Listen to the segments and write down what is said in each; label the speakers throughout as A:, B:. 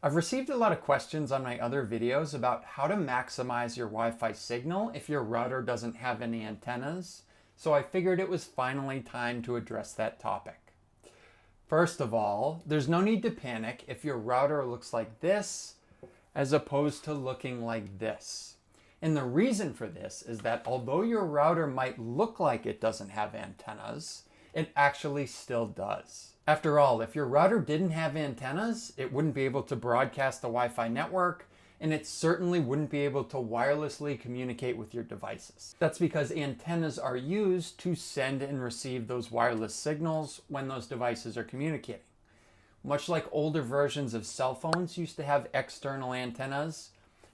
A: I've received a lot of questions on my other videos about how to maximize your Wi-Fi signal if your router doesn't have any antennas, so I figured it was finally time to address that topic. First of all, there's no need to panic if your router looks like this as opposed to looking like this. And the reason for this is that although your router might look like it doesn't have antennas, it actually still does. After all, if your router didn't have antennas, it wouldn't be able to broadcast the Wi-Fi network, and it certainly wouldn't be able to wirelessly communicate with your devices. That's because antennas are used to send and receive those wireless signals when those devices are communicating. Much like older versions of cell phones used to have external antennas,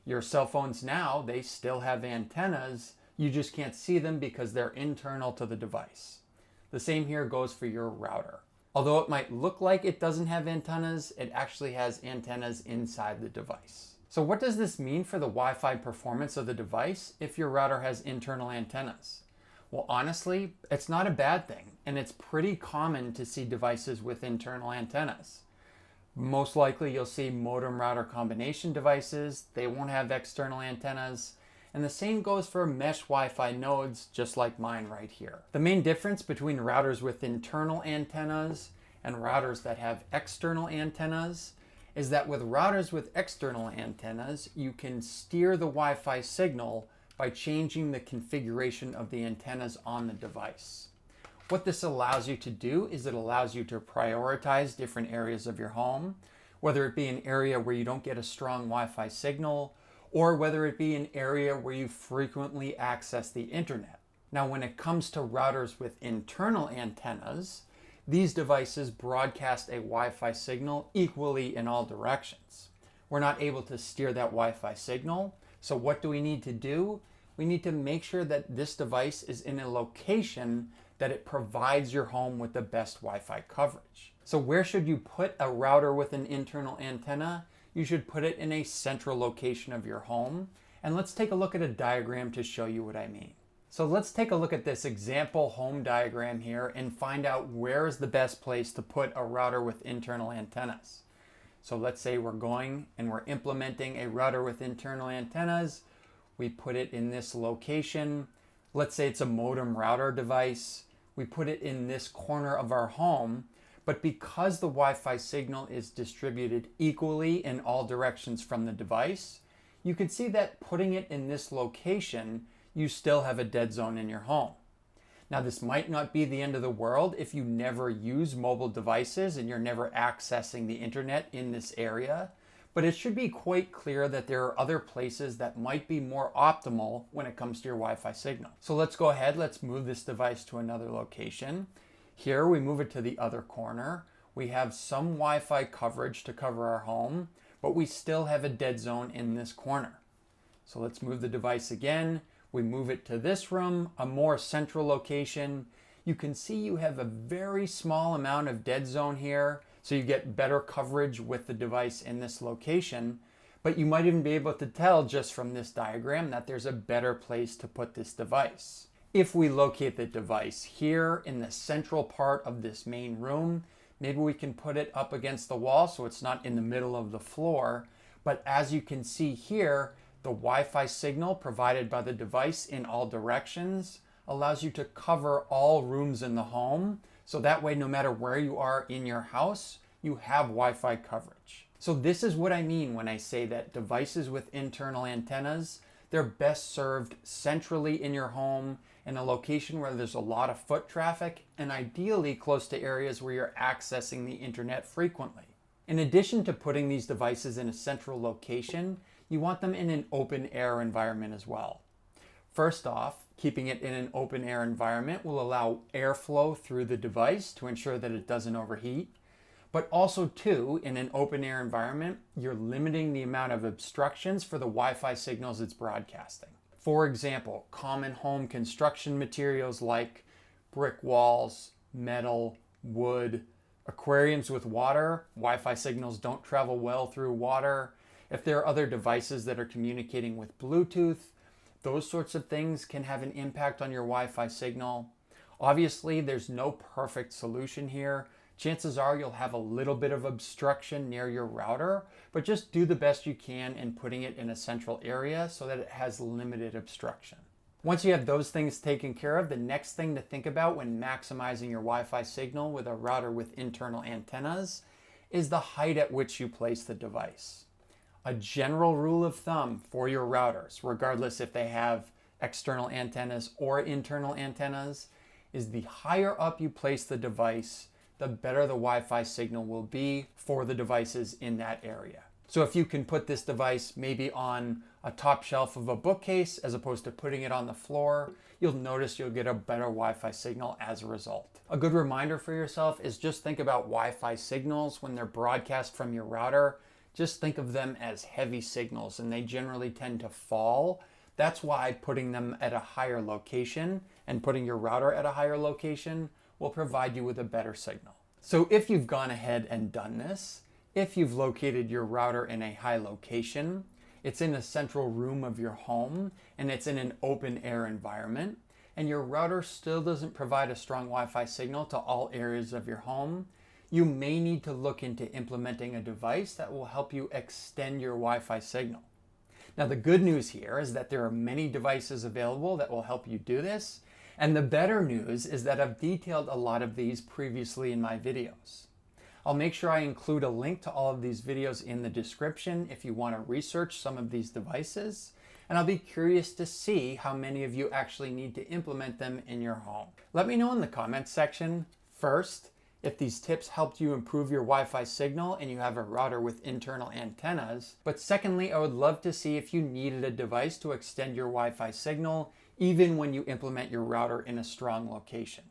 A: your cell phones now, they still have antennas. You just can't see them because they're internal to the device. The same here goes for your router. Although it might look like it doesn't have antennas, it actually has antennas inside the device. So what does this mean for the Wi-Fi performance of the device if your router has internal antennas? Well, honestly, it's not a bad thing, and it's pretty common to see devices with internal antennas. Most likely you'll see modem router combination devices. They won't have external antennas. And the same goes for mesh Wi-Fi nodes, just like mine right here. The main difference between routers with internal antennas and routers that have external antennas is that with routers with external antennas, you can steer the Wi-Fi signal by changing the configuration of the antennas on the device. What this allows you to do is it allows you to prioritize different areas of your home, whether it be an area where you don't get a strong Wi-Fi signal, or whether it be an area where you frequently access the internet. Now, when it comes to routers with internal antennas, these devices broadcast a Wi-Fi signal equally in all directions. We're not able to steer that Wi-Fi signal, so what do we need to do? We need to make sure that this device is in a location that it provides your home with the best Wi-Fi coverage. So where should you put a router with an internal antenna? You should put it in a central location of your home. And let's take a look at a diagram to show you what I mean. So let's take a look at this example home diagram here and find out where is the best place to put a router with internal antennas. So let's say we're going and we're implementing a router with internal antennas. We put it in this location. Let's say it's a modem router device. We put it in this corner of our home. But because the Wi-Fi signal is distributed equally in all directions from the device, you can see that putting it in this location, you still have a dead zone in your home. Now, this might not be the end of the world if you never use mobile devices and you're never accessing the internet in this area, but it should be quite clear that there are other places that might be more optimal when it comes to your Wi-Fi signal. So let's go ahead, let's move this device to another location. Here we move it to the other corner. We have some Wi-Fi coverage to cover our home, but we still have a dead zone in this corner. So let's move the device again. We move it to this room, a more central location. You can see you have a very small amount of dead zone here, so you get better coverage with the device in this location, but you might even be able to tell just from this diagram that there's a better place to put this device. If we locate the device here in the central part of this main room, maybe we can put it up against the wall so it's not in the middle of the floor. But as you can see here, the Wi-Fi signal provided by the device in all directions allows you to cover all rooms in the home. So that way, no matter where you are in your house, you have Wi-Fi coverage. So this is what I mean when I say that devices with internal antennas, they're best served centrally in your home in a location where there's a lot of foot traffic and ideally close to areas where you're accessing the internet frequently. In addition to putting these devices in a central location, you want them in an open air environment as well. First off, keeping it in an open air environment will allow airflow through the device to ensure that it doesn't overheat. But also too, in an open air environment, you're limiting the amount of obstructions for the Wi-Fi signals it's broadcasting. For example, common home construction materials like brick walls, metal, wood, aquariums with water, Wi-Fi signals don't travel well through water. If there are other devices that are communicating with Bluetooth, those sorts of things can have an impact on your Wi-Fi signal. Obviously, there's no perfect solution here. chances are you'll have a little bit of obstruction near your router, but just do the best you can in putting it in a central area so that it has limited obstruction. Once you have those things taken care of, the next thing to think about when maximizing your Wi-Fi signal with a router with internal antennas is the height at which you place the device. A general rule of thumb for your routers, regardless if they have external antennas or internal antennas, is the higher up you place the device, the better the Wi-Fi signal will be for the devices in that area. So if you can put this device maybe on a top shelf of a bookcase as opposed to putting it on the floor, you'll notice you'll get a better Wi-Fi signal as a result. A good reminder for yourself is just think about Wi-Fi signals when they're broadcast from your router. Just think of them as heavy signals, and they generally tend to fall. That's why putting them at a higher location and putting your router at a higher location will provide you with a better signal. So if you've gone ahead and done this, if you've located your router in a high location, it's in a central room of your home, and it's in an open air environment, and your router still doesn't provide a strong Wi-Fi signal to all areas of your home, you may need to look into implementing a device that will help you extend your Wi-Fi signal. Now, the good news here is that there are many devices available that will help you do this, and the better news is that I've detailed a lot of these previously in my videos. I'll make sure I include a link to all of these videos in the description if you want to research some of these devices, and I'll be curious to see how many of you actually need to implement them in your home. Let me know in the comments section, first, if these tips helped you improve your Wi-Fi signal and you have a router with internal antennas. But secondly, I would love to see if you needed a device to extend your Wi-Fi signal even when you implement your router in a strong location.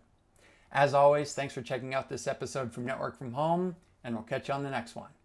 A: As always, thanks for checking out this episode from Network from Home, and we'll catch you on the next one.